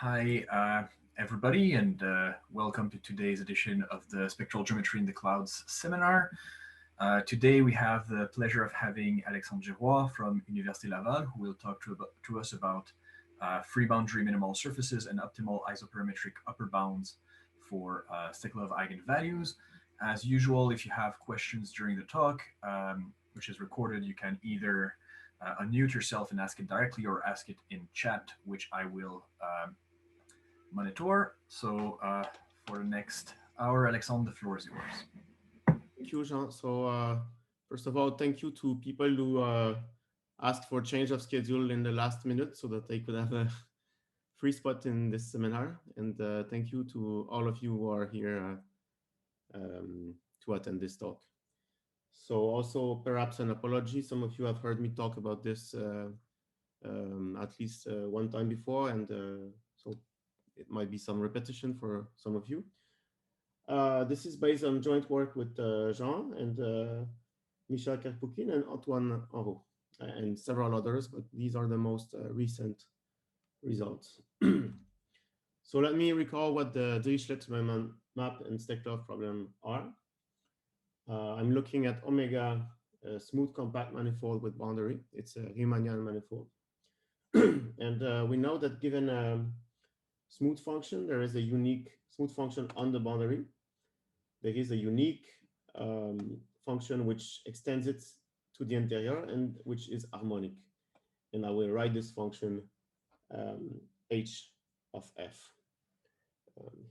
Hi, everybody, and welcome to today's edition of the Spectral Geometry in the Clouds seminar. Today we have the pleasure of having Alexandre Girouard from Université Laval, who will talk to us about free boundary minimal surfaces and optimal isoperimetric upper bounds for Steklov eigenvalues. As usual, if you have questions during the talk, which is recorded, you can either unmute yourself and ask it directly or ask it in chat, which I will monitor. So for the next hour, Alexandre, the floor is yours. Thank you, Jean. So first of all, thank you to people who asked for change of schedule in the last minute so that they could have a free spot in this seminar. And thank you to all of you who are here to attend this talk. So also perhaps an apology. Some of you have heard me talk about this at least one time before, and so it might be some repetition for some of you. This is based on joint work with Jean and Michel Kerpoukin and Antoine Henrault and several others, but these are the most recent results. So let me recall what the Dirichlet-Neumann map and Steklov problem are. I'm looking at omega smooth compact manifold with boundary. It's a Riemannian manifold. And we know that given a smooth function, there is a unique smooth function on the boundary. There is a unique function which extends it to the interior and which is harmonic. And I will write this function h of f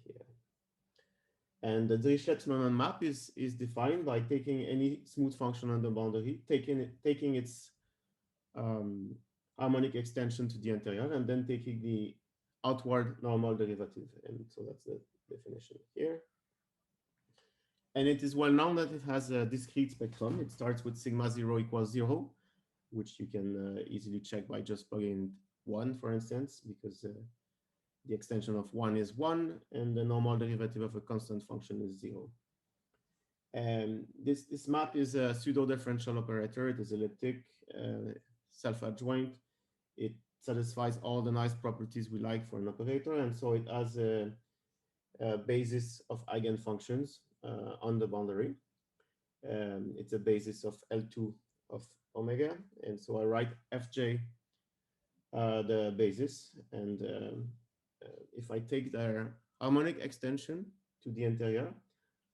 here. And the Dirichlet-Neumann map is defined by taking any smooth function on the boundary, taking its harmonic extension to the interior, and then taking the outward normal derivative. And so that's the definition here. And it is well known that it has a discrete spectrum. It starts with sigma 0 equals 0, which you can easily check by just plugging 1, for instance, because the extension of 1 is 1, and the normal derivative of a constant function is 0. And this map is a pseudo-differential operator. It is elliptic, self-adjoint. It satisfies all the nice properties we like for an operator, and so it has a basis of eigenfunctions on the boundary. It's a basis of L2 of omega, and so I write Fj the basis, and if I take their harmonic extension to the interior,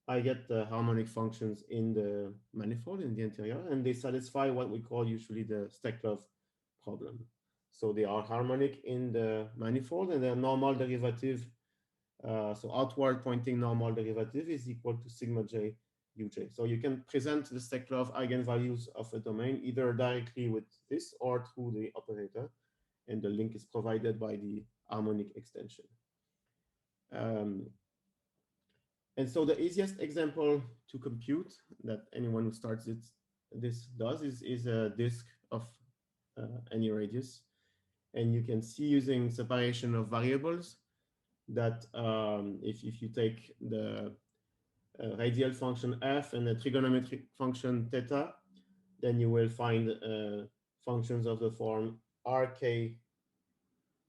I get the harmonic functions in the manifold in the interior, and they satisfy what we call usually the Steklov problem. So they are harmonic in the manifold, and their normal derivative, so outward pointing normal derivative, is equal to sigma j uj. So you can present the Steklov eigenvalues of a domain either directly with this or through the operator, and the link is provided by the harmonic extension. And so the easiest example to compute that anyone who starts this does is a disk of any radius. And you can see using separation of variables that if you take the radial function f and the trigonometric function theta, then you will find functions of the form rk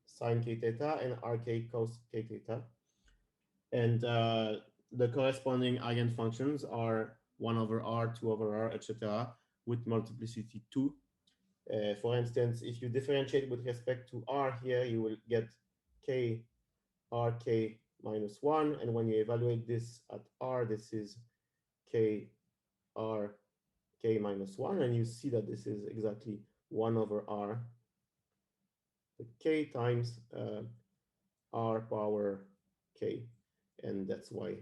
sine k theta and rk cos k theta. And the corresponding eigenfunctions are 1 over r, 2 over r, etc., with multiplicity 2. For instance, if you differentiate with respect to r here, you will get k rk minus 1. And when you evaluate this at r, this is k r k minus 1. And you see that this is exactly 1 over r, k times r power k. And that's why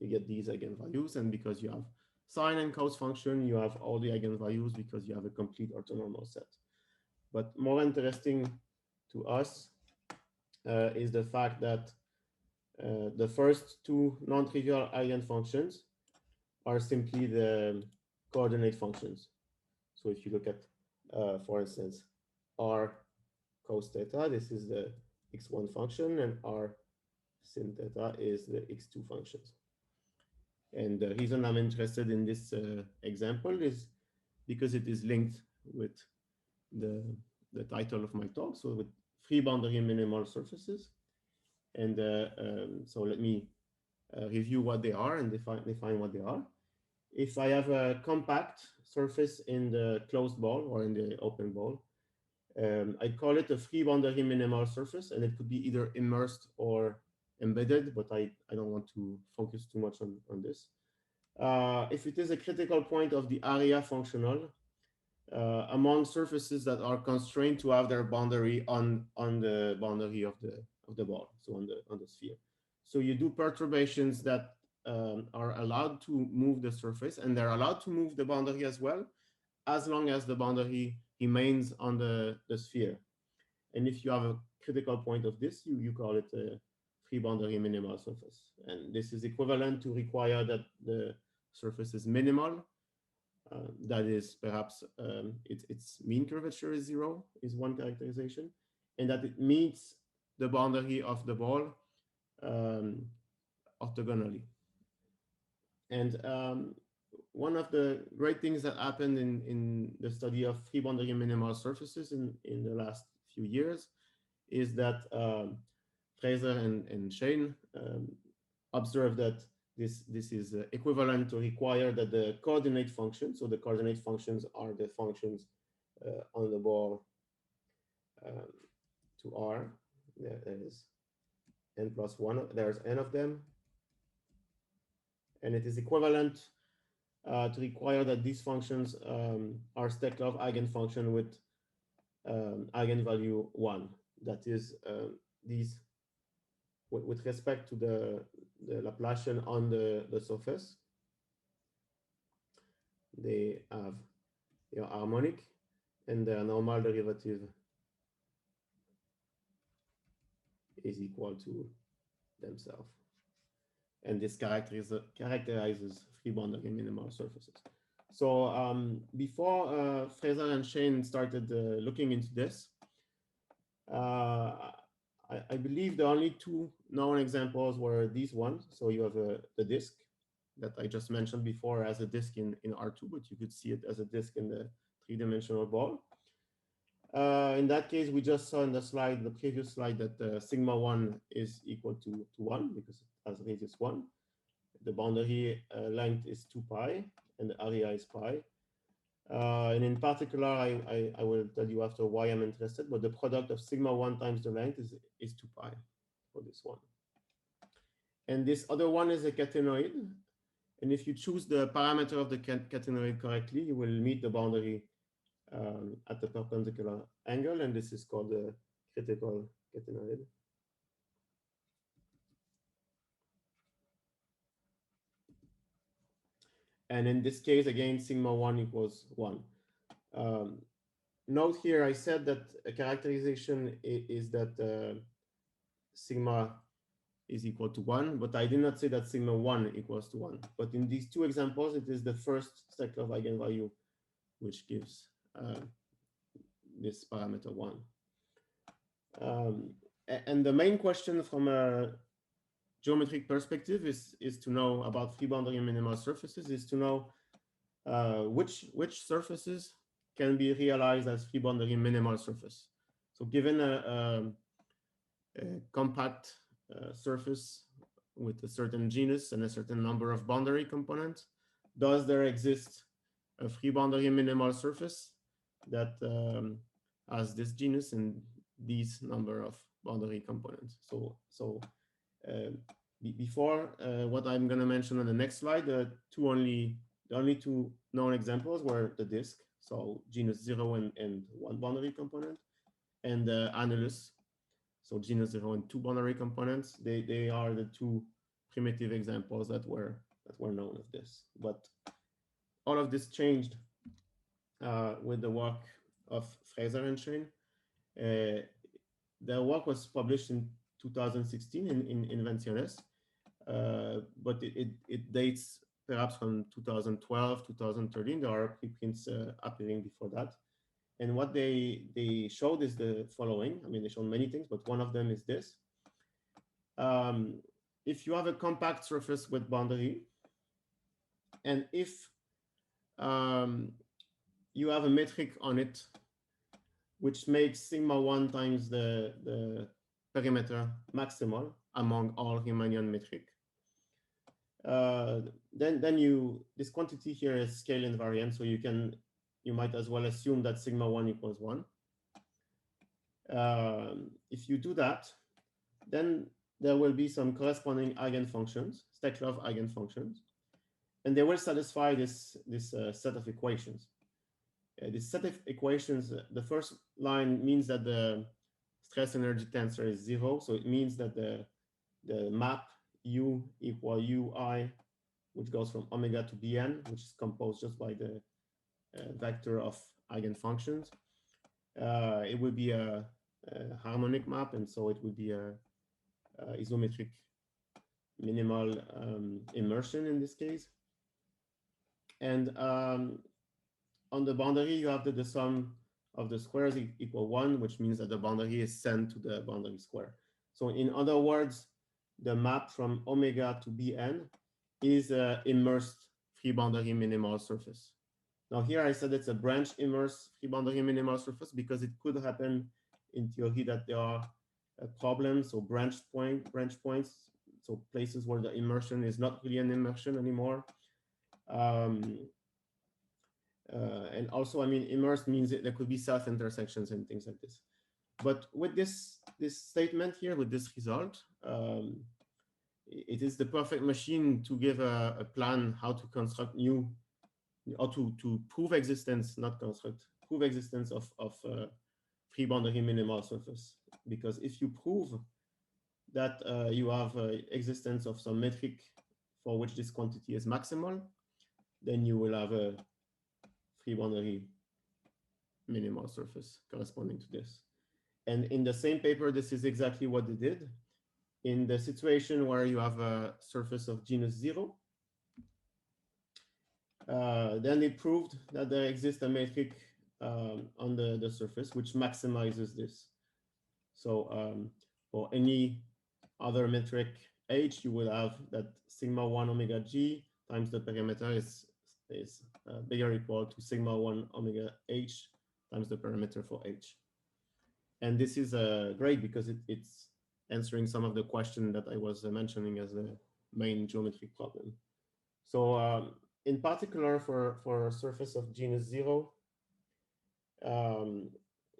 you get these eigenvalues. And because you have sine and cos function, you have all the eigenvalues because you have a complete orthonormal set. But more interesting to us is the fact that the first two non-trivial eigenfunctions are simply the coordinate functions. So if you look at, for instance, r cos theta, this is the x1 function, and r sin theta is the x2 functions. And the reason I'm interested in this example is because it is linked with the title of my talk, so with free boundary minimal surfaces. And so let me review what they are and define what they are. If I have a compact surface in the closed ball or in the open ball, I call it a free boundary minimal surface, and it could be either immersed or embedded, but I don't want to focus too much on this. If it is a critical point of the area functional, among surfaces that are constrained to have their boundary on the boundary of the ball, so on the sphere. So you do perturbations that are allowed to move the surface, and they're allowed to move the boundary as well, as long as the boundary remains on the sphere. And if you have a critical point of this, you call it a free boundary minimal surface. And this is equivalent to require that the surface is minimal. That is perhaps its mean curvature is 0 is one characterization, and that it meets the boundary of the ball orthogonally. And one of the great things that happened in the study of free boundary minimal surfaces in the last few years is that Fraser and Shane observed that this is equivalent to require that the coordinate function, so the coordinate functions are the functions on the ball to R, there is n plus 1, there's n of them, and it is equivalent to require that these functions are Steklov eigenfunction with eigenvalue 1. That is, these, with respect to the Laplacian on the surface, they have harmonic, and their normal derivative is equal to themselves. And this characterizes free boundary minimal surfaces. So before Fraser and Shane started looking into this, I believe the only two known examples were these ones. So you have the disk that I just mentioned before as a disk in R2, but you could see it as a disk in the three-dimensional ball. In that case, we just saw in the slide, the previous slide, that sigma 1 is equal to 1 because it has radius 1. The boundary length is 2 pi, and the area is pi. And in particular, I will tell you after why I'm interested, but the product of sigma 1 times the length is 2 pi for this one. And this other one is a catenoid. And if you choose the parameter of the catenoid correctly, you will meet the boundary at the perpendicular angle, and this is called the critical catenoid. And in this case, again, sigma 1 equals 1. Note here, I said that a characterization is that sigma is equal to 1, but I did not say that sigma 1 equals to 1. But in these two examples, it is the first Steklov eigenvalue which gives this parameter 1. And the main question from a geometric perspective is to know about free boundary minimal surfaces, is to know which surfaces can be realized as free boundary minimal surface. So given a compact surface with a certain genus and a certain number of boundary components, does there exist a free boundary minimal surface that has this genus and these number of boundary components? So before what I'm going to mention on the next slide, the only two known examples were the disk, so genus 0 and 1 boundary component, and the annulus, so genus 0 and 2 boundary components. They are the two primitive examples that were known of this. But all of this changed with the work of Fraser and Shane. Their work was published in 2016 in Invenciones, but it dates perhaps from 2012, 2013. There are preprints appearing before that. And what they showed is the following. I mean, they showed many things, but one of them is this. If you have a compact surface with boundary, and if you have a metric on it, which makes sigma 1 times the perimeter maximal, among all Riemannian metric. Then this quantity here is scale invariant, so you might as well assume that sigma 1 equals 1. If you do that, then there will be some corresponding eigenfunctions, Steklov eigenfunctions, and they will satisfy this set of equations. This set of equations, the first line means that the stress energy tensor is 0, so it means that the map U equal Ui, which goes from omega to Bn, which is composed just by the vector of eigenfunctions. It will be a harmonic map, and so it will be a isometric minimal immersion in this case. And on the boundary, you have the sum of the squares equal 1, which means that the boundary is sent to the boundary square. So in other words, the map from omega to Bn is an immersed free boundary minimal surface. Now here I said it's a branch immersed free boundary minimal surface because it could happen in theory that there are problems, so branch points, so places where the immersion is not really an immersion anymore. And also, I mean, immersed means that there could be self-intersections and things like this. But with this statement here, with this result, it is the perfect machine to give a plan how to construct new, or to prove existence, not construct, prove existence of free boundary minimal surface. Because if you prove that you have existence of some metric for which this quantity is maximal, then you will have a free boundary minimal surface corresponding to this. And in the same paper, this is exactly what they did. In the situation where you have a surface of genus 0, then they proved that there exists a metric on the surface which maximizes this. So for any other metric h, you will have that sigma 1 omega g times the perimeter is bigger or equal to sigma 1 omega h times the perimeter for h. And this is great because it's answering some of the question that I was mentioning as the main geometric problem. So in particular for a surface of genus 0,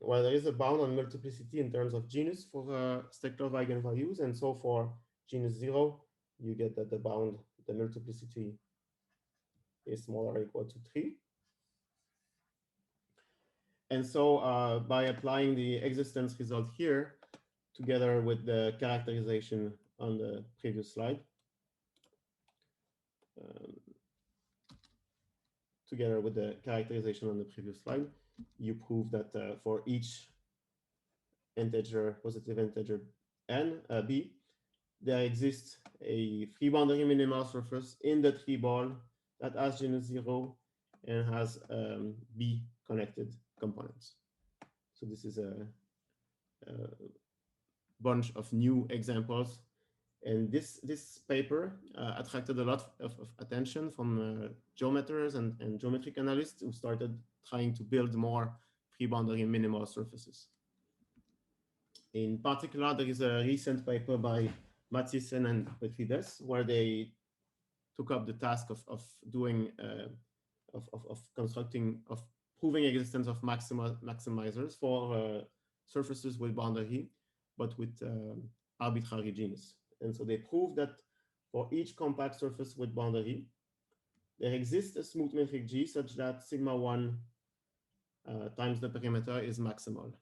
well, there is a bound on multiplicity in terms of genus for Steklov eigenvalues, and so for genus 0, you get that the bound, the multiplicity is smaller or equal to 3. And so by applying the existence result here, together with the characterization on the previous slide, you prove that for each integer, positive integer n, b, there exists a free boundary minimal surface in the tree ball that has genus 0 and has b connected components. So this is a bunch of new examples. And this paper attracted a lot of attention from geometers and geometric analysts who started trying to build more free boundary minimal surfaces. In particular, there is a recent paper by Mathiesen and Petrides where they took up the task of doing proving existence of maximizers for surfaces with boundary, but with arbitrary genus. And so they proved that for each compact surface with boundary, there exists a smooth metric G such that sigma 1 times the perimeter is maximal.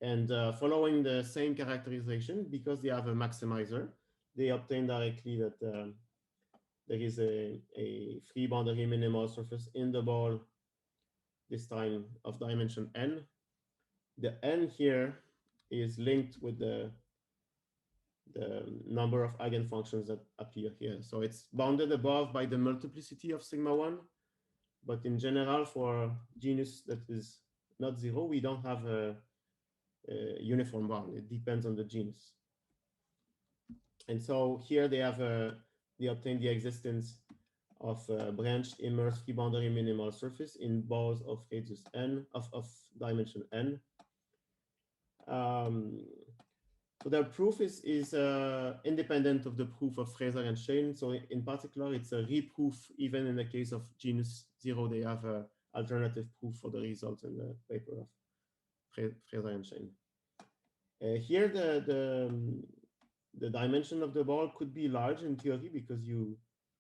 And following the same characterization, because they have a maximizer, they obtain directly that there is a free boundary minimal surface in the ball, this time of dimension n. The n here is linked with the number of eigenfunctions that appear here. So it's bounded above by the multiplicity of sigma 1, but in general, for genus that is not 0, we don't have a uniform bound. It depends on the genus. And so here they have they obtain the existence of a branched immersed free boundary minimal surface in balls of radius n of dimension n. So the proof is independent of the proof of Fraser and Shane. So in particular, it's a reproof. Even in the case of genus 0, they have a alternative proof for the result in the paper of Fraser and Shane. Here, the dimension of the ball could be large in theory because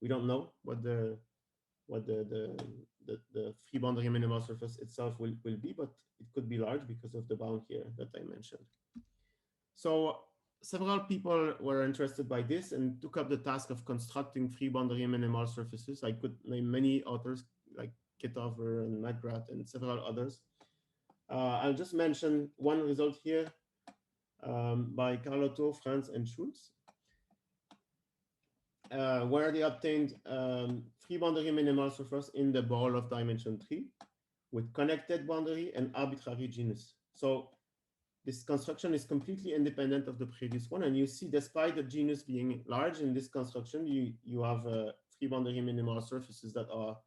we don't know what the free boundary minimal surface itself will be, but it could be large because of the bound here that I mentioned. So several people were interested by this and took up the task of constructing free boundary minimal surfaces. I could name many authors like Ketover and McGrath and several others. I'll just mention one result here by Carlotto, Franz, and Schulz, where they obtained free boundary minimal surface in the ball of dimension 3 with connected boundary and arbitrary genus. So this construction is completely independent of the previous one. And you see, despite the genus being large in this construction, you have free boundary minimal surfaces that are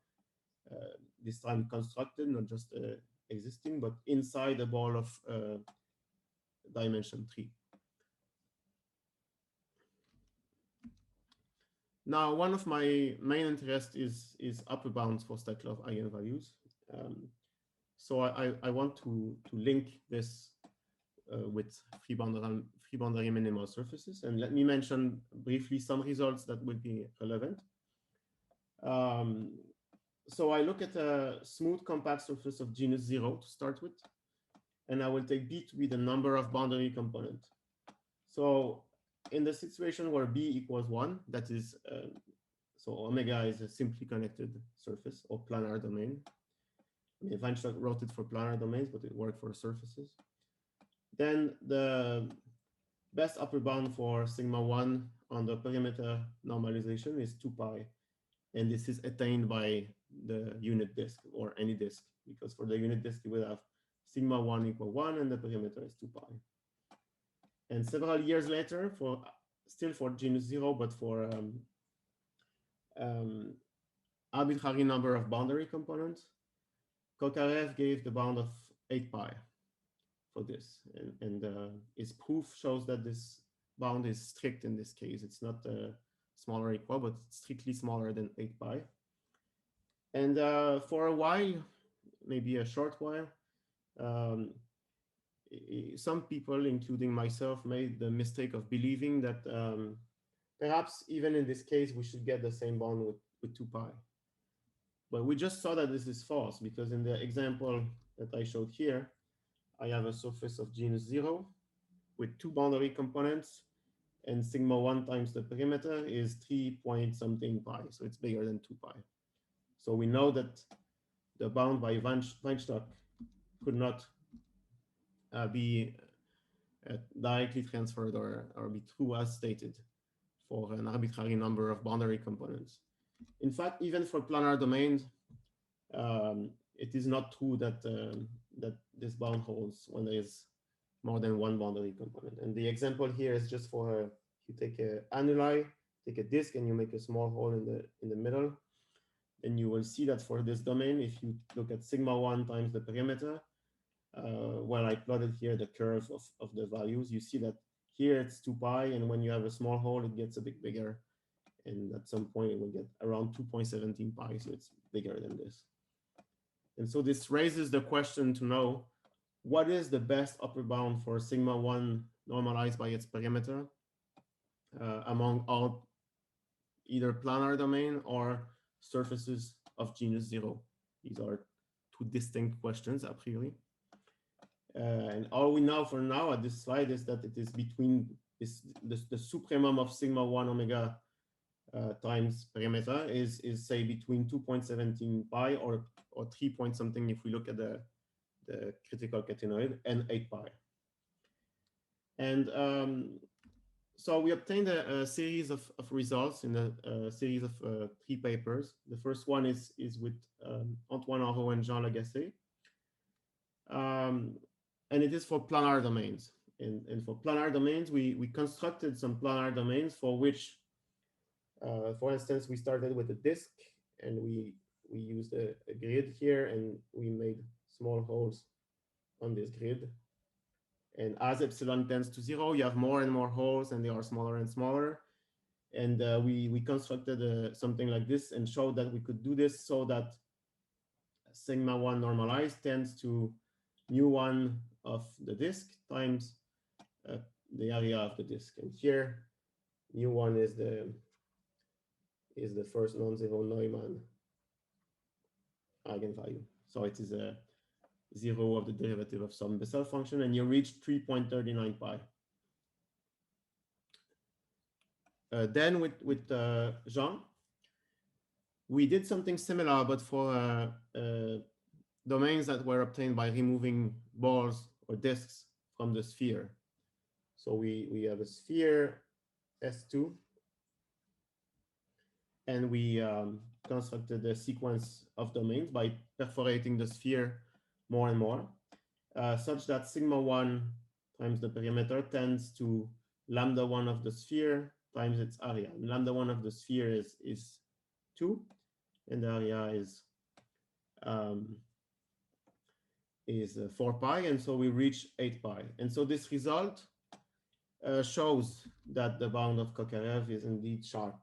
this time constructed, not just existing, but inside the ball of dimension 3. Now, one of my main interests is upper bounds for Steklov eigenvalues. So I want to link this with free boundary minimal surfaces. And let me mention briefly some results that will be relevant. So I look at a smooth compact surface of genus 0 to start with, and I will take B to be the number of boundary components. So in the situation where B equals 1, that is, so omega is a simply connected surface or planar domain. I mean, Weinstock wrote it for planar domains, but it worked for surfaces. Then the best upper bound for sigma 1 on the perimeter normalization is 2 pi. And this is attained by the unit disk or any disk, because for the unit disk, you will have sigma 1 equal 1 and the perimeter is 2 pi. And several years later, still for genus 0, but for arbitrary number of boundary components, Kokarev gave the bound of 8 pi for this. And his proof shows that this bound is strict in this case. It's not smaller or equal, but it's strictly smaller than 8 pi. And for a while, maybe a short while, some people, including myself, made the mistake of believing that perhaps even in this case, we should get the same bound with 2 pi. But we just saw that this is false, because in the example that I showed here, I have a surface of genus 0 with 2 boundary components, and sigma 1 times the perimeter is 3 point something pi, so it's bigger than 2 pi. So we know that the bound by Weinstock could not be directly transferred or be true as stated for an arbitrary number of boundary components. In fact, even for planar domains, it is not true that that this bound holds when there is more than one boundary component. And the example here is just for you take a annuli, take a disk, and you make a small hole in the middle. And you will see that for this domain, if you look at sigma 1 times the perimeter, well, I plotted here the curve of the values. You see that here it's 2 pi, and when you have a small hole, it gets a bit bigger. And at some point, it will get around 2.17 pi, so it's bigger than this. And so this raises the question to know, what is the best upper bound for sigma 1 normalized by its perimeter among all either planar domain or surfaces of genus 0? These are two distinct questions a priori. And all we know for now at this slide is that it is between the supremum of sigma 1 omega times perimeter is say between 2.17 pi or 3 point something if we look at the critical catenoid, and 8 pi. And so we obtained a series of results in a series of 3 papers. The first one is with Antoine Henrot and Jean Lagacé. And it is for planar domains. And for planar domains, we constructed some planar domains for which, for instance, we started with a disk, and we used a grid here, and we made small holes on this grid. And as epsilon tends to 0, you have more and more holes, and they are smaller and smaller. And we constructed something like this and showed that we could do this so that sigma 1 normalized tends to mu1 of the disk times the area of the disk. And here, mu1 is the first non-zero Neumann eigenvalue. So it is a 0 of the derivative of some Bessel function, and you reach 3.39 pi. Then with Jean, we did something similar, but for domains that were obtained by removing balls or disks from the sphere. So we have a sphere S2, and we constructed a sequence of domains by perforating the sphere more and more, such that sigma 1 times the perimeter tends to lambda 1 of the sphere times its area. And lambda 1 of the sphere is 2, and the area is 4 pi, and so we reach 8 pi. And so this result shows that the bound of Kokarev is indeed sharp,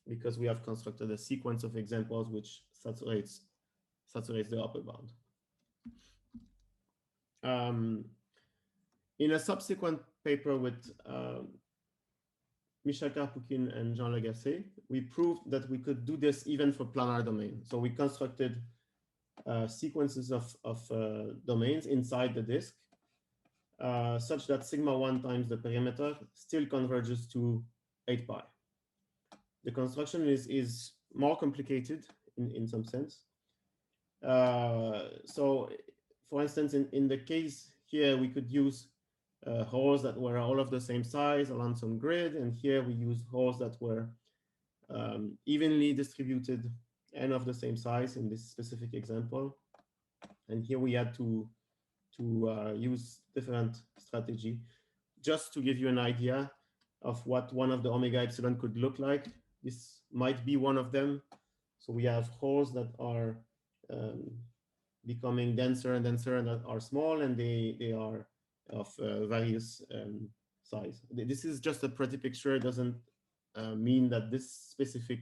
because we have constructed a sequence of examples which saturates the upper bound. In a subsequent paper with Michel Karpoukin and Jean Lagacé, we proved that we could do this even for planar domain. So we constructed sequences of domains inside the disk, such that sigma 1 times the perimeter still converges to 8 pi. The construction is more complicated in some sense. So, for instance, in the case here, we could use holes that were all of the same size along some grid, and here we used holes that were evenly distributed and of the same size in this specific example. And here we had to use different strategy just to give you an idea of what one of the omega epsilon could look like. This might be one of them. So we have holes that are becoming denser and denser and that are small, and they are of various size. This is just a pretty picture. It doesn't mean that this specific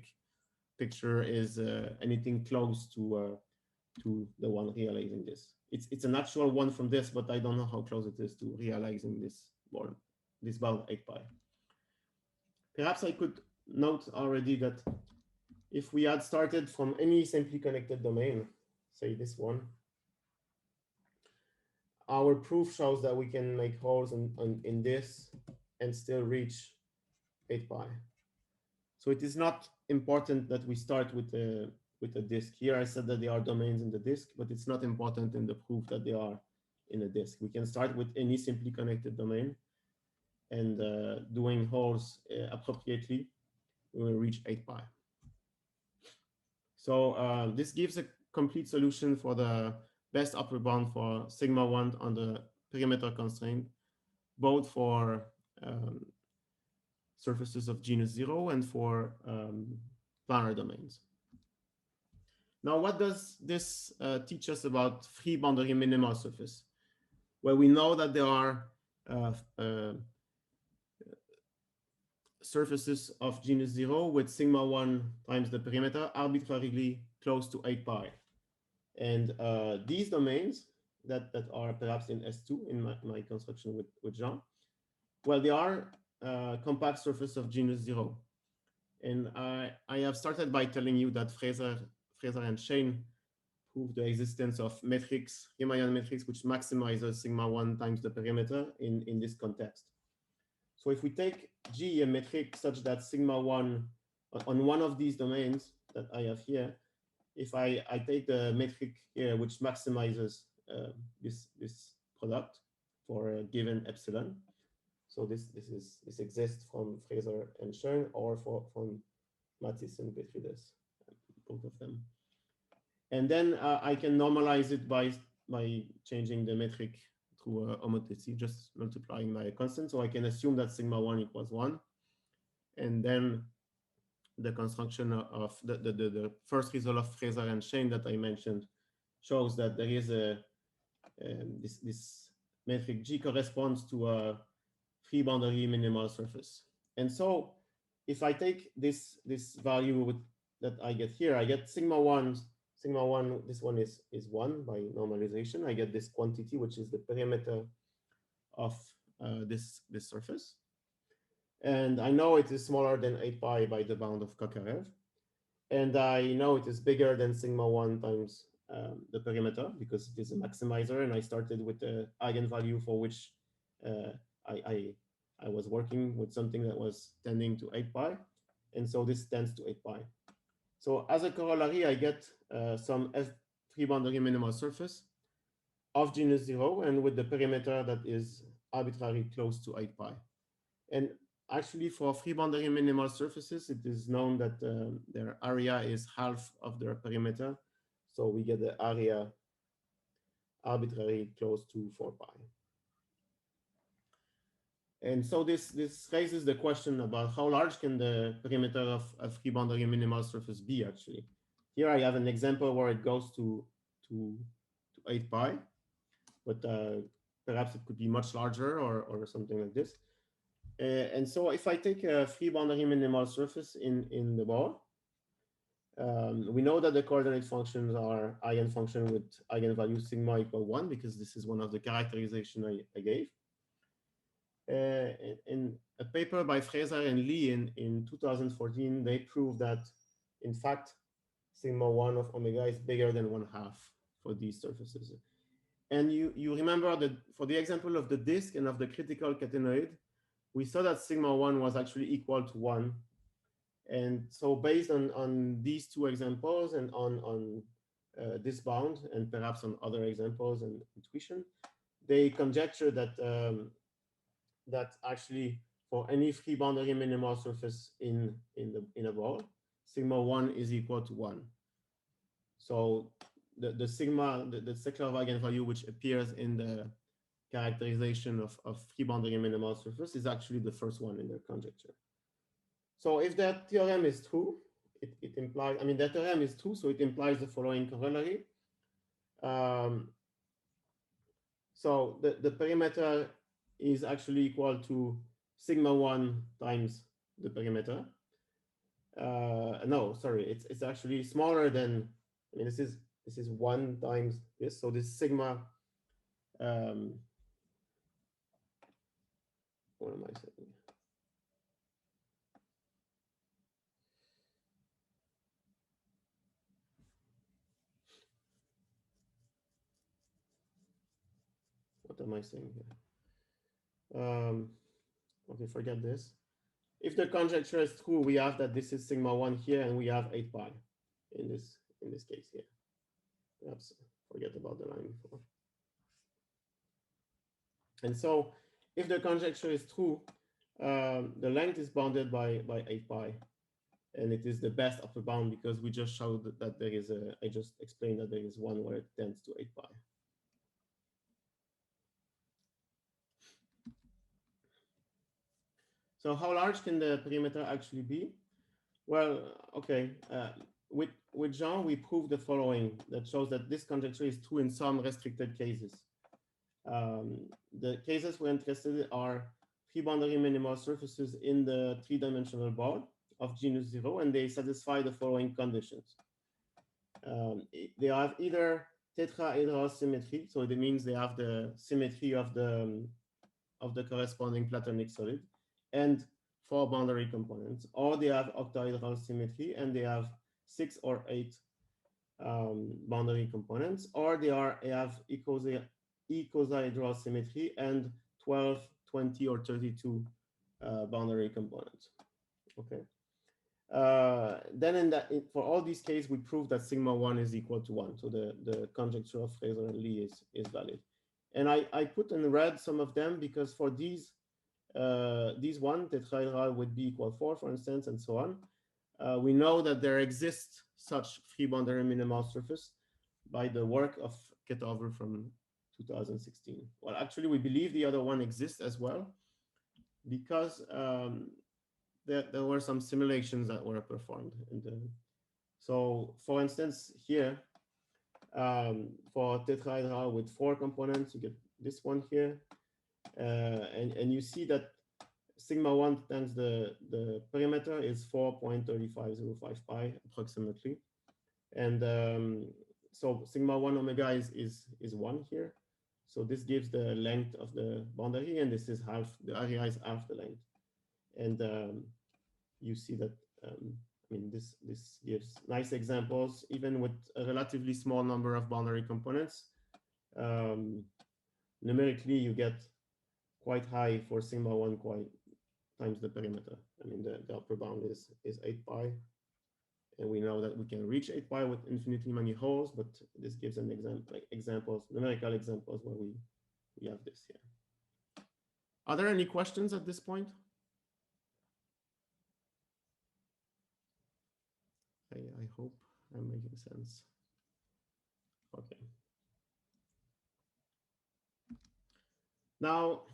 picture is anything close to the one realizing this. It's an actual one from this, but I don't know how close it is to realizing this bound 8 pi. Perhaps I could note already that if we had started from any simply connected domain, say this one, our proof shows that we can make holes in this and still reach 8 pi. So it is not important that we start with a disk. Here I said that there are domains in the disk, but it's not important in the proof that they are in a disk. We can start with any simply connected domain, and doing holes appropriately, we will reach 8 pi. So this gives a complete solution for the best upper bound for sigma 1 on the perimeter constraint, both for surfaces of genus 0 and for planar domains. Now, what does this teach us about free boundary minimal surface? Well, we know that there are surfaces of genus 0 with sigma 1 times the perimeter arbitrarily close to 8 pi. And these domains that are perhaps in S2 in my construction with Jean, well, they are compact surface of genus 0. And I have started by telling you that Fraser and Shane proved the existence of metrics, Riemannian metrics, which maximizes sigma 1 times the perimeter in this context. So if we take G, a metric such that sigma 1 on one of these domains that I have here, if I take the metric here, which maximizes this product for a given epsilon, so this exists from Fraser and Shern, or from Matisse and Petrides, both of them. And then I can normalize it by changing the metric through homotopy, just multiplying by a constant. So I can assume that sigma 1 equals 1. And then the construction of the first result of Fraser and Shane that I mentioned shows that there is a this metric G corresponds to a free boundary minimal surface. And so if I take this value that I get here, I get sigma 1, this one is 1 by normalization. I get this quantity, which is the perimeter of this surface. And I know it is smaller than 8 pi by the bound of Kokarev. And I know it is bigger than sigma 1 times the perimeter because it is a maximizer. And I started with the eigenvalue for which I was working with something that was tending to 8 pi. And so this tends to 8 pi. So as a corollary, I get some free boundary minimal surface of genus 0 and with the perimeter that is arbitrarily close to 8 pi. And actually for free boundary minimal surfaces, it is known that their area is half of their perimeter. So we get the area arbitrarily close to 4 pi. And so this raises the question about how large can the perimeter of a free boundary minimal surface be actually. Here I have an example where it goes to 8 pi, but perhaps it could be much larger or something like this. And so if I take a free boundary minimal surface in the ball, we know that the coordinate functions are eigenfunction with eigenvalue sigma equal 1 because this is one of the characterization I gave. In a paper by Fraser and Lee in 2014, they proved that, in fact, sigma 1 of omega is bigger than 1/2 for these surfaces. And you remember that for the example of the disk and of the critical catenoid, we saw that sigma 1 was actually equal to 1. And so based on these two examples and on this bound, and perhaps on other examples and intuition, they conjecture that that actually for any free boundary minimal surface in a ball, sigma 1 is equal to 1. So the sigma, the Steklov eigenvalue which appears in the characterization of free boundary minimal surface is actually the first one in their conjecture. So if that theorem is true, it implies, I mean, that theorem is true, so it implies the following corollary. So the perimeter is actually equal to sigma 1 times the perimeter. No, sorry, it's actually smaller than, I mean, this is 1 times this. So this sigma, what am I saying? What am I saying here? Okay, forget this. If the conjecture is true, we have that this is sigma 1 here, and we have 8 pi in this case here. Perhaps forget about the line before. And so if the conjecture is true, the length is bounded by 8 pi. And it is the best upper bound because we just showed that there is I just explained that there is one where it tends to 8 pi. So how large can the perimeter actually be? Well, okay, with Jean, we proved the following that shows that this conjecture is true in some restricted cases. The cases we're interested in are free boundary minimal surfaces in the 3-dimensional ball of genus 0, and they satisfy the following conditions. They have either tetrahedral symmetry, so it means they have the symmetry of the corresponding platonic solid, and 4 boundary components, or they have octahedral symmetry and they have 6 or 8 boundary components, or they have icosahedral symmetry and 12, 20, or 32 boundary components. Okay. Then for all these cases, we prove that sigma 1 is equal to 1. So the conjecture of Fraser and Lee is valid. And I put in red some of them because for these one, tetrahedral would be equal 4, for instance, and so on. We know that there exists such free boundary minimal surface by the work of Ketover from 2016. Well, actually, we believe the other one exists as well because there were some simulations that were performed. So, for instance, here, For tetrahedral with 4 components, you get this one here. And you see that sigma 1 times the perimeter is 4.3505 pi approximately. And so sigma 1 omega is 1 here. So this gives the length of the boundary, and this is half, the area is half the length. And you see that, I mean, this gives nice examples, even with a relatively small number of boundary components. Numerically, you get quite high for sigma 1 times the perimeter. I mean, the upper bound is 8 pi. And we know that we can reach 8 pi with infinitely many holes, but this gives an example, like examples, numerical examples where we have this here. Are there any questions at this point? I hope I'm making sense. Okay. Now,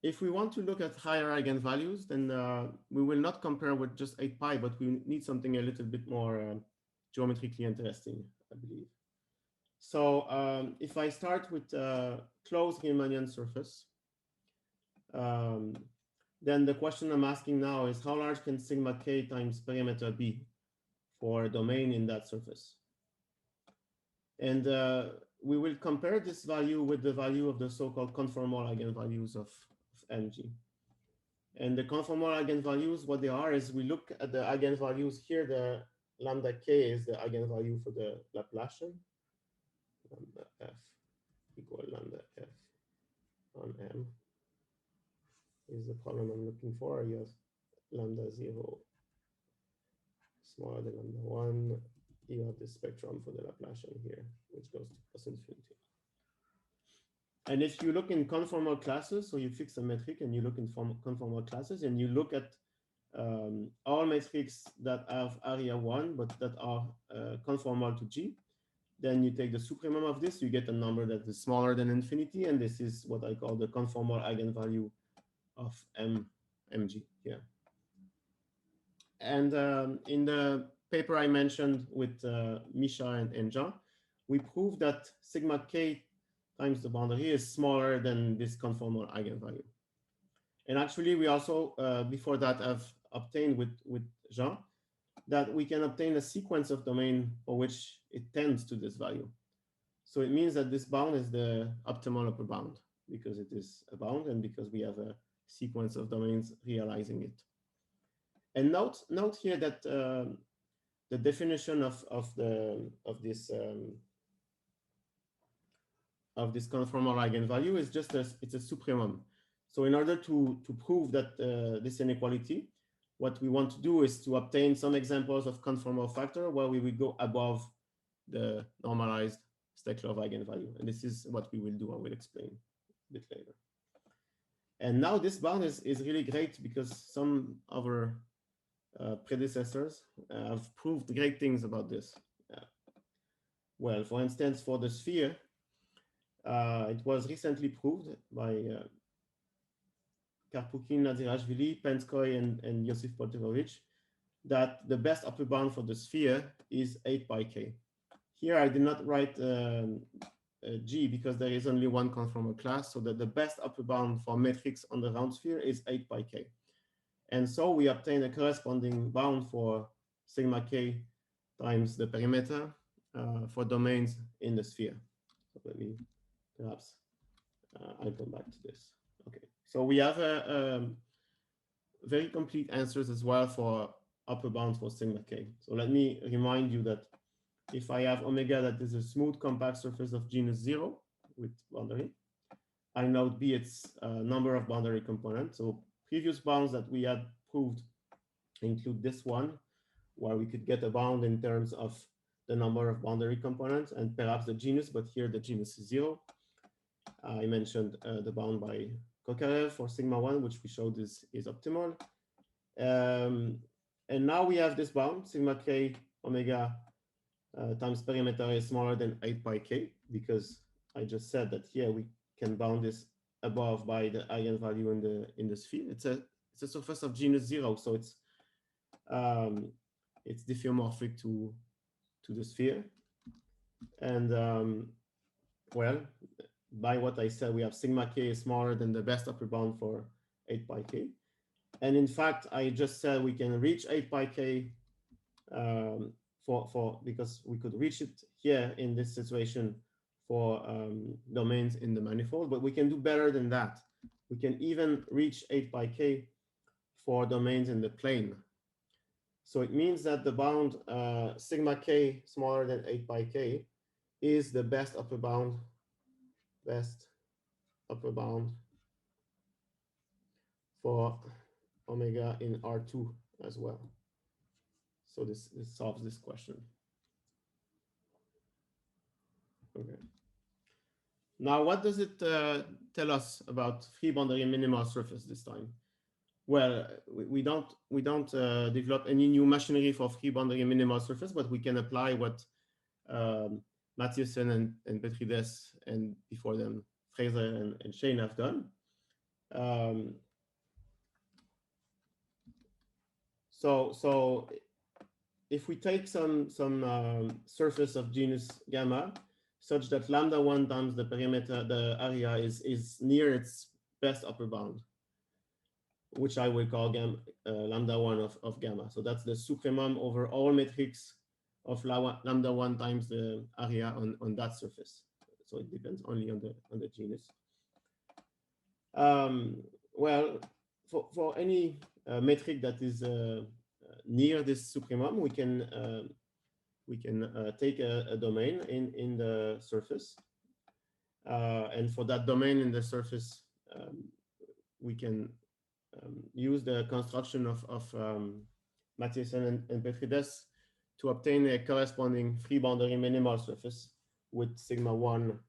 if we want to look at higher eigenvalues, then we will not compare with just 8 pi, but we need something a little bit more geometrically interesting, I believe. So if I start with closed Riemannian surface, then the question I'm asking now is how large can sigma k times perimeter be for a domain in that surface? And we will compare this value with the value of the so-called conformal eigenvalues of mg. And the conformal eigenvalues, what they are is we look at the eigenvalues here, the lambda k is the eigenvalue for the Laplacian, lambda f equal lambda f on m is the problem I'm looking for. You have lambda 0 smaller than lambda 1. You have the spectrum for the Laplacian here, which goes to plus infinity. And if you look in conformal classes, so you fix a metric and you look in conformal classes and you look at all metrics that have area 1, but that are conformal to G, then you take the supremum of this, you get a number that is smaller than infinity, and this is what I call the conformal eigenvalue of mg here. And in the paper I mentioned with Misha and Jean, we proved that sigma k times the boundary is smaller than this conformal eigenvalue. And actually, we also, before that, have obtained with Jean that we can obtain a sequence of domain for which it tends to this value. So it means that this bound is the optimal upper bound because it is a bound and because we have a sequence of domains realizing it. And note here that the definition of this conformal eigenvalue is just it's a supremum. So in order to prove that this inequality, what we want to do is to obtain some examples of conformal factor where we will go above the normalized Steklov eigenvalue. And this is what we will do. I will explain a bit later. And now this bound is really great because some of our predecessors have proved great things about this. Well, for instance, for the sphere, it was recently proved by Karpukin, Nadzirashvili, Penskoy, and Yosif Polterovich that the best upper bound for the sphere is 8 pi k. Here I did not write G because there is only one conformal class, so that the best upper bound for metrics on the round sphere is 8 pi k. And so we obtain a corresponding bound for sigma k times the perimeter for domains in the sphere. So let me perhaps, I'll come back to this. Okay, so we have very complete answers as well for upper bounds for sigma k. So let me remind you that if I have omega that is a smooth compact surface of genus 0 with boundary, I note B its number of boundary components. So previous bounds that we had proved include this one, where we could get a bound in terms of the number of boundary components and perhaps the genus, but here the genus is 0. I mentioned the bound by Kokarev for sigma 1, which we showed is optimal. And now we have this bound, sigma k omega times perimeter is smaller than 8 pi k, because I just said that here we can bound this above by the eigenvalue in the sphere. It's a surface of genus 0, so it's diffeomorphic to the sphere. And well, by what I said, we have sigma k is smaller than the best upper bound for 8 pi k. And in fact, I just said we can reach 8 pi k because we could reach it here in this situation for domains in the manifold, but we can do better than that. We can even reach 8 pi k for domains in the plane. So it means that the bound sigma k smaller than 8 pi k is the best upper bound for omega in R2 as well. So this solves this question. Okay. Now, what does it tell us about free boundary minimal surface this time? Well, we don't develop any new machinery for free boundary minimal surface, but we can apply what Mathieusen and Petrides and before them Fraser and Shane have done. So if we take some surface of genus gamma, such that lambda 1 times the perimeter, the area is near its best upper bound, which I will call lambda 1 of gamma. So that's the supremum over all metrics of lambda 1 times the area on that surface. So it depends only on the genus. Well, for any metric that is near this supremum, we can take a domain in the surface, and for that domain in the surface, we can use the construction of Mathieusen and Petrides to obtain a corresponding free boundary minimal surface with sigma 1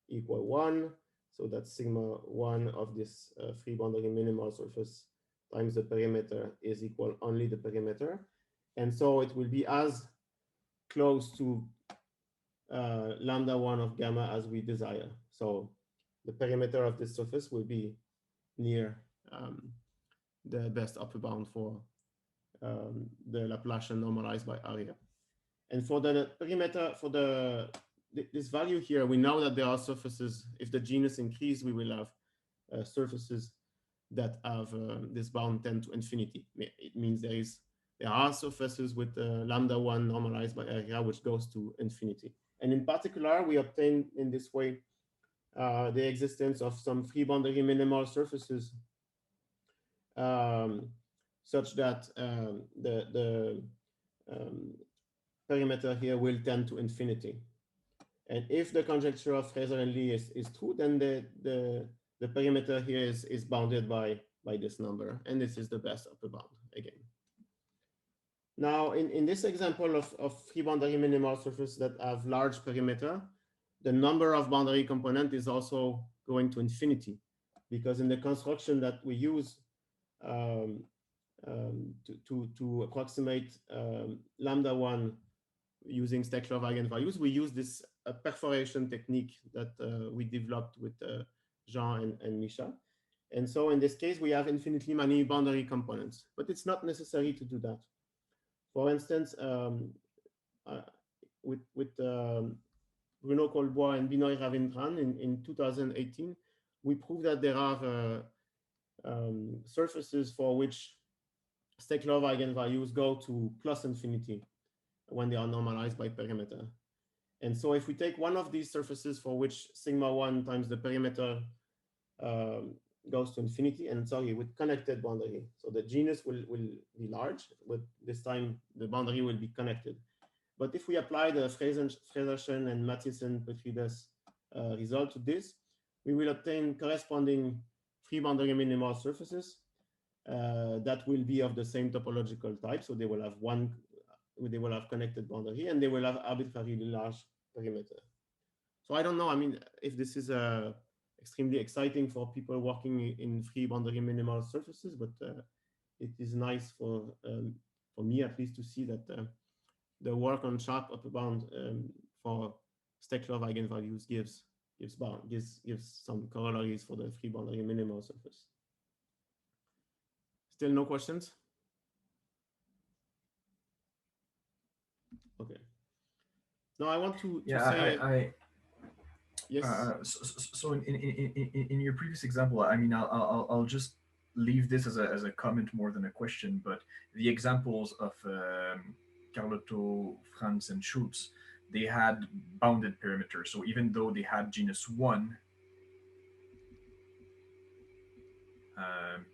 equal 1. So that's sigma 1 of this free boundary minimal surface times the perimeter is equal only the perimeter. And so it will be as close to lambda 1 of gamma as we desire. So the perimeter of this surface will be near the best upper bound for the Laplacian normalized by area. And for the perimeter, for this value here, we know that there are surfaces. If the genus increase, we will have surfaces that have this bound tend to infinity. It means there are surfaces with lambda 1 normalized by area, which goes to infinity. And in particular, we obtain in this way the existence of some free boundary minimal surfaces such that the perimeter here will tend to infinity. And if the conjecture of Fraser and Lee is true, then the perimeter here is bounded by this number, and this is the best upper bound again. Now, in this example of free boundary minimal surface that have large perimeter, the number of boundary component is also going to infinity, because in the construction that we use to approximate lambda 1 using Steklov eigenvalues, we use this perforation technique that we developed with Jean and Misha. And so in this case, we have infinitely many boundary components, but it's not necessary to do that. For instance, with Bruno Colbois and Binoy Ravindran in 2018, we proved that there are surfaces for which Steklov eigenvalues go to plus infinity when they are normalized by perimeter. And so if we take one of these surfaces for which sigma 1 times the perimeter goes to infinity, and sorry, with connected boundary. So the genus will be large, but this time the boundary will be connected. But if we apply the Fraser and Mathieusen-Petrides result to this, we will obtain corresponding free boundary minimal surfaces that will be of the same topological type. So they will have connected boundary, and they will have arbitrarily large perimeter. So I don't know, I mean, if this is extremely exciting for people working in free boundary minimal surfaces, but it is nice for me at least to see that the work on sharp upper bound for Steklov eigenvalues gives some corollaries for the free boundary minimal surface. Still no questions? Okay. Now I want to Yeah, say yes. so in your previous example, I mean, I'll just leave this as a comment more than a question, but the examples of Carlotto, Franz, and Schutz, they had bounded perimeters. So even though they had genus 1, um,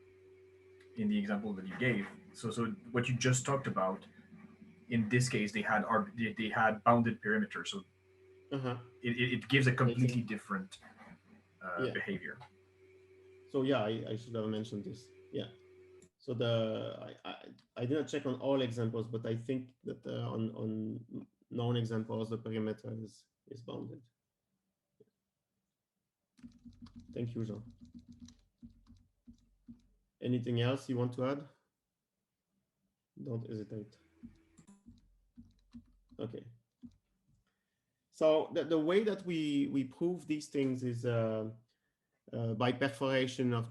in the example that you gave, so what you just talked about, in this case, they had bounded perimeters. So Uh-huh. it gives a I think completely different yeah. behavior. So yeah, I should have mentioned this. Yeah. So I did not check on all examples, but I think that on known examples, the perimeter is bounded. Thank you, Jean. Anything else you want to add? Don't hesitate. Okay. So the way that we prove these things is by perforation of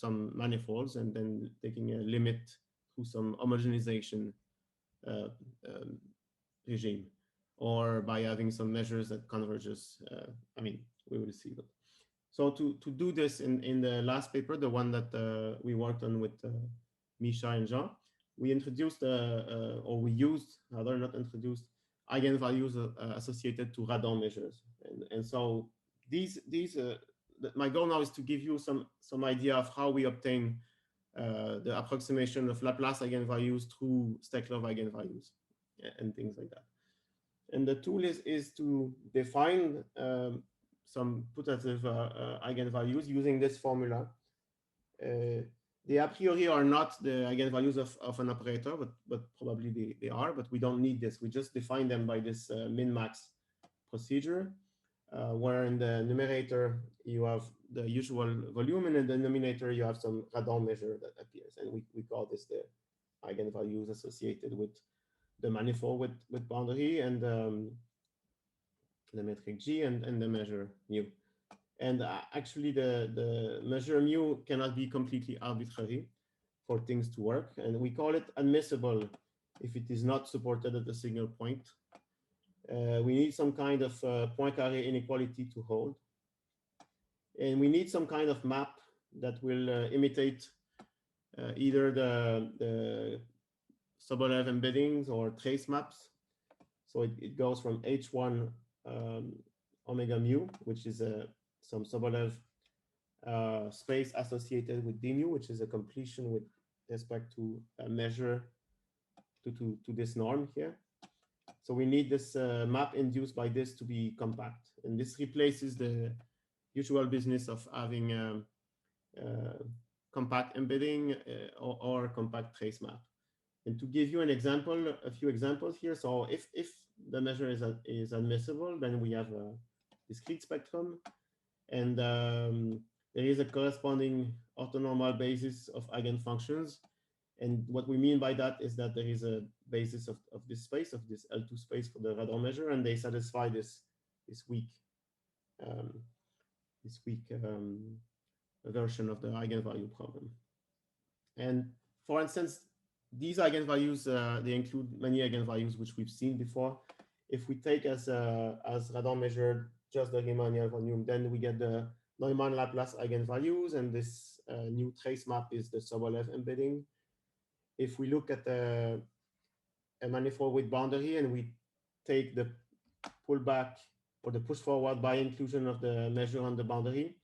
some manifolds and then taking a limit through some homogenization uh, um, regime, or by having some measures that converges. I mean, we will see. But so to do this in the last paper, the one that we worked on with Misha and Jean, we introduced or we used, rather not introduced, eigenvalues associated to radon measures, and so these my goal now is to give you some idea of how we obtain the approximation of Laplace eigenvalues through Steklov eigenvalues and things like that. And the tool is to define some putative eigenvalues using this formula. They a priori are not the eigenvalues of an operator, but probably they are, but we don't need this. We just define them by this min-max procedure, where in the numerator you have the usual volume, and in the denominator you have some radon measure that appears. And we call this the eigenvalues associated with the manifold with boundary and the metric G and the measure mu. And actually the measure mu cannot be completely arbitrary for things to work. And we call it admissible if it is not supported at a signal point. We need some kind of Poincaré inequality to hold. And we need some kind of map that will imitate either the Sobolev embeddings or trace maps. So it goes from H1 omega mu, which is some Sobolev space associated with d mu, which is a completion with respect to a measure to this norm here. So we need this map induced by this to be compact. And this replaces the usual business of having compact embedding or compact trace map. And to give you an example, a few examples here. So if the measure is admissible, then we have a discrete spectrum, and there is a corresponding orthonormal basis of eigenfunctions. And what we mean by that is that there is a basis of this space, of this L2 space for the radon measure, and they satisfy this weak version of the eigenvalue problem. And for instance, these eigenvalues, they include many eigenvalues which we've seen before. If we take as radon measured just the Riemannian volume, then we get the Neumann Laplace eigenvalues, and this new trace map is the Sobolev embedding. If we look at a manifold with boundary and we take the pullback or the push forward by inclusion of the measure on the boundary,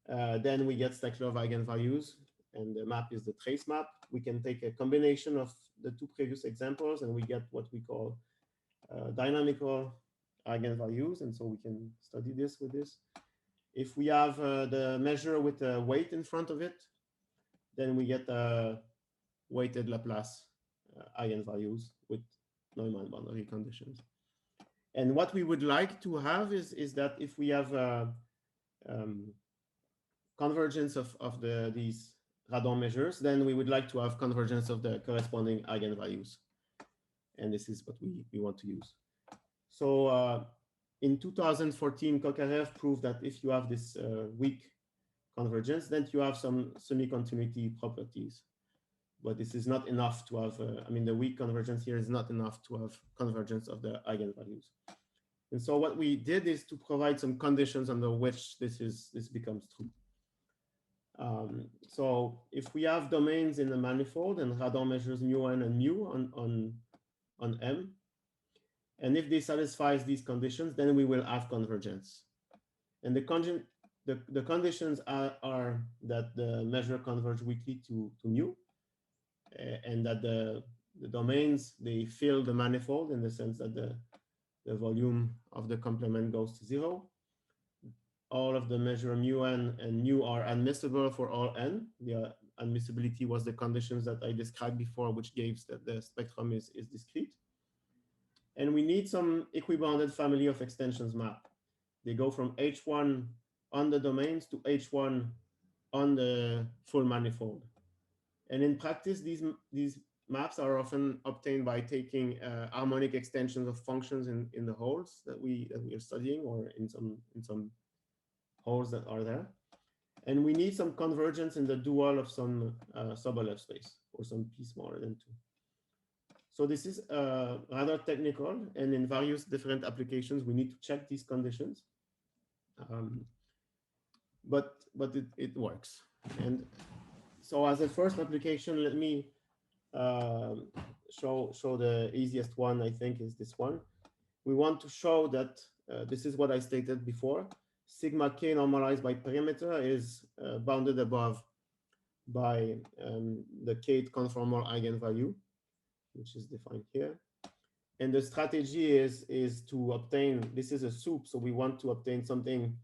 then we get Steklov eigenvalues, and the map is the trace map. We can take a combination of the two previous examples and we get what we call dynamical eigenvalues, and so we can study this with this. If we have the measure with a weight in front of it, then we get weighted Laplace eigenvalues with Neumann boundary conditions. And what we would like to have is that if we have convergence of these radon measures, then we would like to have convergence of the corresponding eigenvalues. And this is what we want to use. So in 2014, Kokarev proved that if you have this weak convergence, then you have some semi-continuity properties. But this is not enough to have, I mean, the weak convergence here is not enough to have convergence of the eigenvalues. And so what we did is to provide some conditions under which this becomes true. So if we have domains in the manifold and radon measures mu n and mu on M, and if they satisfies these conditions, then we will have convergence. And the conditions are that the measure converge weakly to mu, and that the domains, they fill the manifold in the sense that the volume of the complement goes to 0. All of the measure mu n and mu are admissible for all n. The admissibility was the conditions that I described before, which gives that the spectrum is discrete. And we need some equibounded family of extensions map. They go from H1 on the domains to H1 on the full manifold. And in practice, these maps are often obtained by taking harmonic extensions of functions in the holes that we are studying, or in some holes that are there. And we need some convergence in the dual of some sub-L space, or some p smaller than 2. So this is rather technical, and in various different applications, we need to check these conditions. But it works. And so as a first application, let me show the easiest one, I think, is this one. We want to show that this is what I stated before. Sigma k normalized by perimeter is bounded above by the kth conformal eigenvalue, which is defined here. And the strategy is to obtain, this is a soup, so we want to obtain something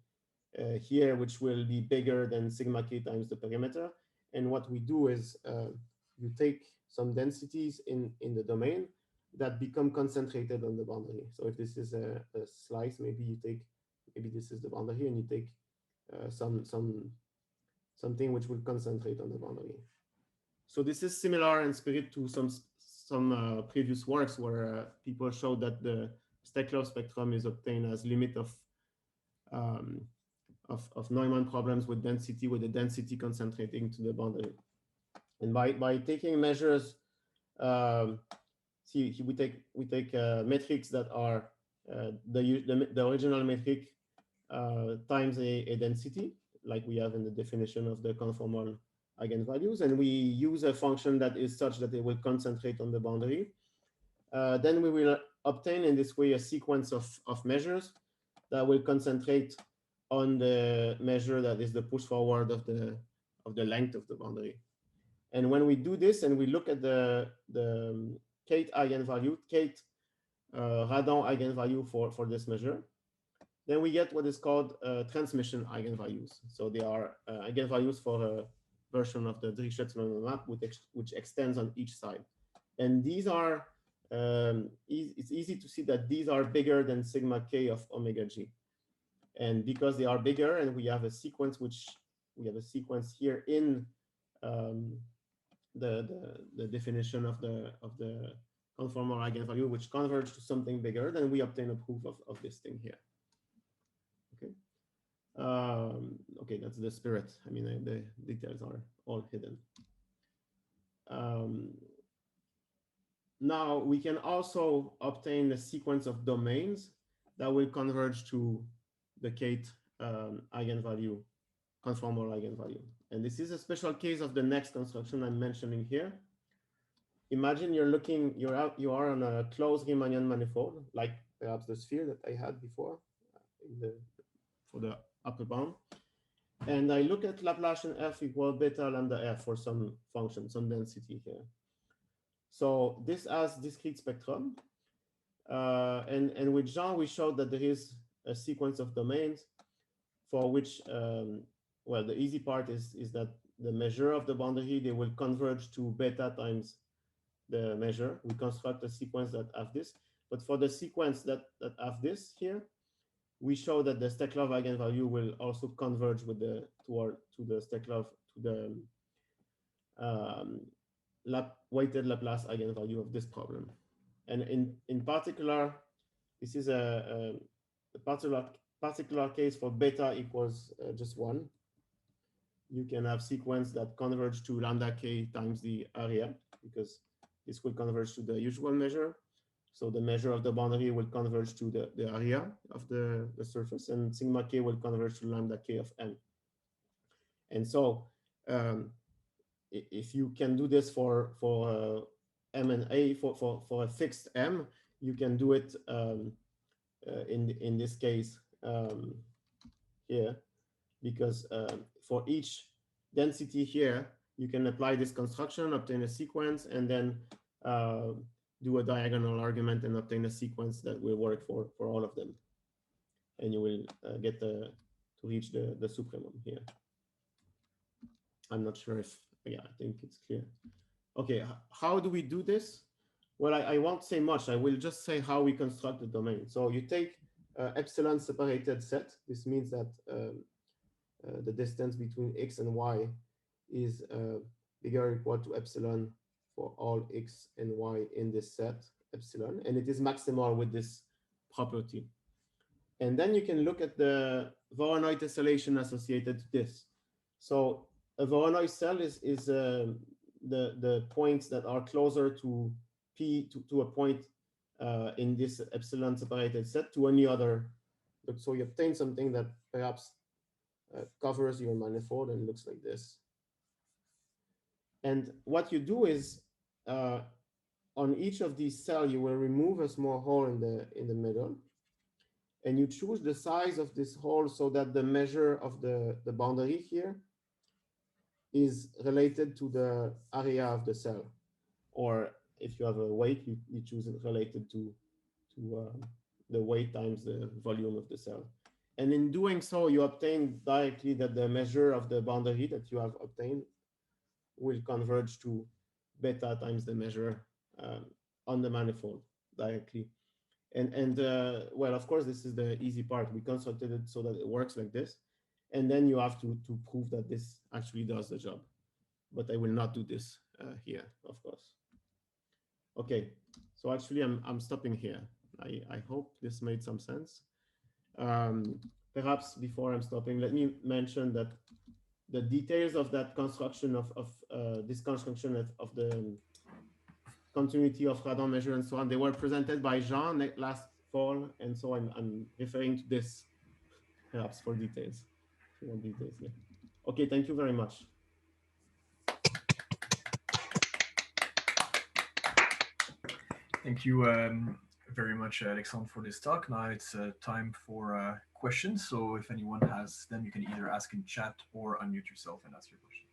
here which will be bigger than sigma k times the perimeter. And what we do is you take some densities in the domain that become concentrated on the boundary. So if this is a slice, maybe this is the boundary, and you take something which will concentrate on the boundary. So this is similar in spirit to some previous works where people showed that the Steklov spectrum is obtained as limit of Neumann problems with the density concentrating to the boundary. And by taking measures, see, we take metrics that are the original metric times a density, like we have in the definition of the conformal eigenvalues, and we use a function that is such that it will concentrate on the boundary. Then we will obtain in this way a sequence of measures that will concentrate on the measure that is the push forward of the length of the boundary. And when we do this and we look at the kth eigenvalue, kth radon eigenvalue for this measure, then we get what is called transmission eigenvalues. So they are eigenvalues for a version of the Dirichlet-Neumann map which extends on each side. And these are, it's easy to see that these are bigger than sigma k of omega g. And because they are bigger, and we have a sequence here in the definition of the conformal eigenvalue, which converge to something bigger, then we obtain a proof of this thing here. Okay. Okay, that's the spirit. I mean, the details are all hidden. Now we can also obtain a sequence of domains that will converge to the kth eigenvalue, conformal eigenvalue. And this is a special case of the next construction I'm mentioning here. Imagine you are on a closed Riemannian manifold, like perhaps the sphere that I had before for the upper bound. And I look at Laplacian f equal beta lambda f for some function, some density here. So this has discrete spectrum. And with Jean, we showed that there is a sequence of domains for which, well, the easy part is that the measure of the boundary, they will converge to beta times the measure. We construct a sequence that have this. But for the sequence that have this here, we show that the Steklov eigenvalue will also converge with the Steklov, to the weighted Laplace eigenvalue of this problem. And in particular, this is a particular case for beta equals just 1. You can have sequence that converge to lambda k times the area, because this will converge to the usual measure. So the measure of the boundary will converge to the area of the surface, and sigma k will converge to lambda k of m. And so um, if you can do this for m and a for a fixed m, you can do it in this case here, because for each density here, you can apply this construction, obtain a sequence, and then do a diagonal argument and obtain a sequence that will work for all of them. And you will get to reach the supremum here. I'm not sure if, yeah, I think it's clear. Okay, how do we do this? Well, I won't say much. I will just say how we construct the domain. So you take epsilon separated set. This means that the distance between x and y is bigger or equal to epsilon for all x and y in this set, epsilon, and it is maximal with this property. And then you can look at the Voronoi tessellation associated to this. So a Voronoi cell is the points that are closer to P, to a point in this epsilon separated set to any other. So you obtain something that perhaps covers your manifold and looks like this. And what you do is on each of these cells, you will remove a small hole in the middle, and you choose the size of this hole so that the measure of the boundary here is related to the area of the cell. Or if you have a weight, you choose it related to the weight times the volume of the cell. And in doing so, you obtain directly that the measure of the boundary that you have obtained will converge to beta times the measure on the manifold directly. And well, of course, this is the easy part. We constructed it so that it works like this. And then you have to prove that this actually does the job. But I will not do this here, of course. Okay, so actually I'm stopping here. I hope this made some sense. Perhaps before I'm stopping, let me mention that the details of that construction of this construction of the continuity of radon measure and so on, they were presented by Jean last fall, and so I'm referring to this perhaps for details. If you want details, yeah. Okay, thank you very much. Thank you very much, Alexandre, for this talk. Now it's time for questions. So if anyone has them, you can either ask in chat or unmute yourself and ask your questions.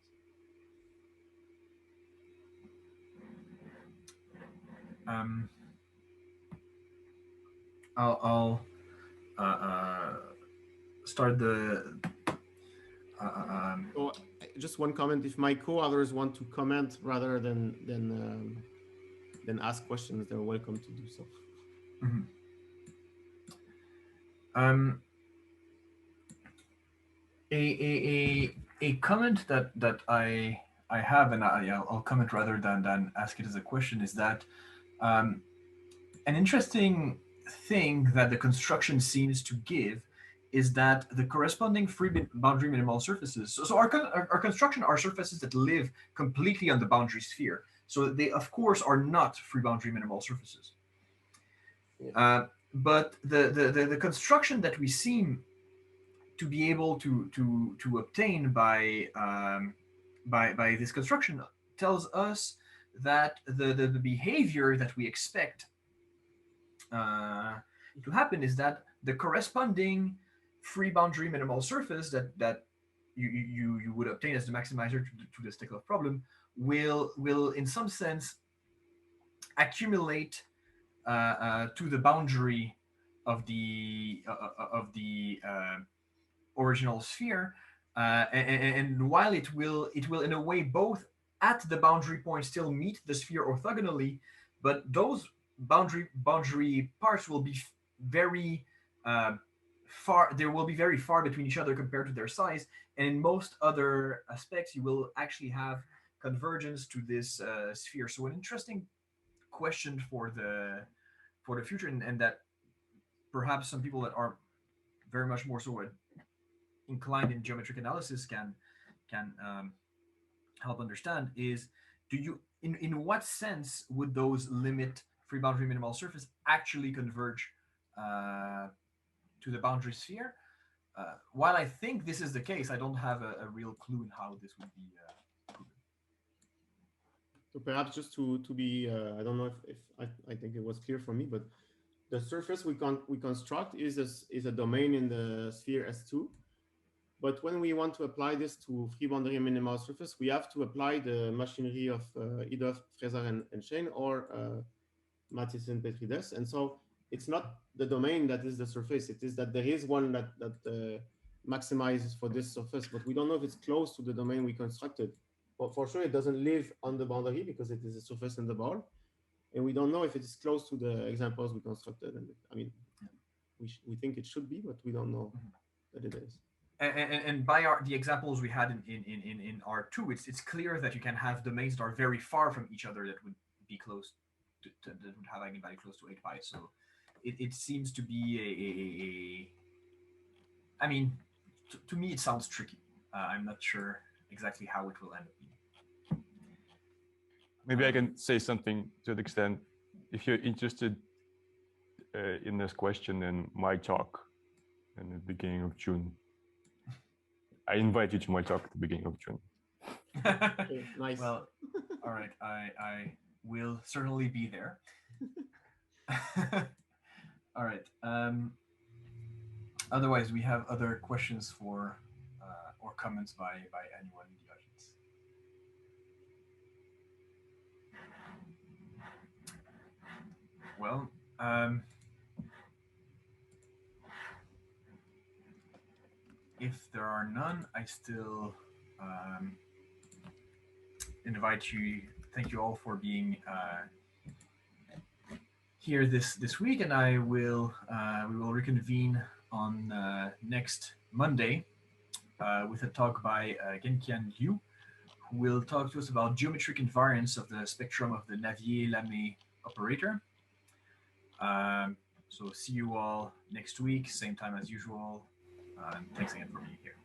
I'll start the. So just one comment: if my co-authors want to comment rather than ask questions, they're welcome to do so. Mm-hmm. A comment that I have, and I'll comment rather than ask it as a question, is that an interesting thing that the construction seems to give is that the corresponding free boundary minimal surfaces. So our construction are surfaces that live completely on the boundary sphere. So they, of course, are not free boundary minimal surfaces. Yeah. But the construction that we seem to be able to obtain by this construction tells us that the behavior that we expect to happen is that the corresponding free boundary minimal surface that you would obtain as the maximizer to the Steklov problem will in some sense accumulate to the boundary of the original sphere, and while it will in a way both at the boundary point still meet the sphere orthogonally, but those boundary parts will be very far. There will be very far between each other compared to their size, and in most other aspects, you will actually have convergence to this sphere. So an interesting question for the future, and that perhaps some people that are very much more so inclined in geometric analysis can help understand is, do you in what sense would those limit free boundary minimal surface actually converge to the boundary sphere. While I think this is the case, I don't have a real clue in how this would be proven. So perhaps just to be, I don't know if I think it was clear for me, but the surface we construct is a domain in the sphere S2. But when we want to apply this to free boundary minimal surface, we have to apply the machinery of either Fraser and Shane or Mathisen Petrides. And so it's not the domain that is the surface. It is that there is one that maximizes for this surface, but we don't know if it's close to the domain we constructed. But for sure, it doesn't live on the boundary because it is a surface in the ball. And we don't know if it is close to the examples we constructed. And I mean, we think it should be, but we don't know that it is. And by the examples we had in R2, it's clear that you can have domains that are very far from each other that would be close that would have eigenvalue close to 8 pi. So it seems to be I mean, to me it sounds tricky. I'm not sure exactly how it will end up being. Maybe I can say something to the extent, if you're interested in this question in my talk in the beginning of June. I invite you to my talk at the beginning of June. Okay, nice. Well, all right. I will certainly be there. All right. Otherwise, we have other questions for or comments by anyone in the audience. Well, if there are none, I still invite you. Thank you all for being here this week, and we will reconvene on next Monday with a talk by Genqian Liu, who will talk to us about geometric invariance of the spectrum of the Navier-Lamé operator. So see you all next week, same time as usual. Thanks again for being here.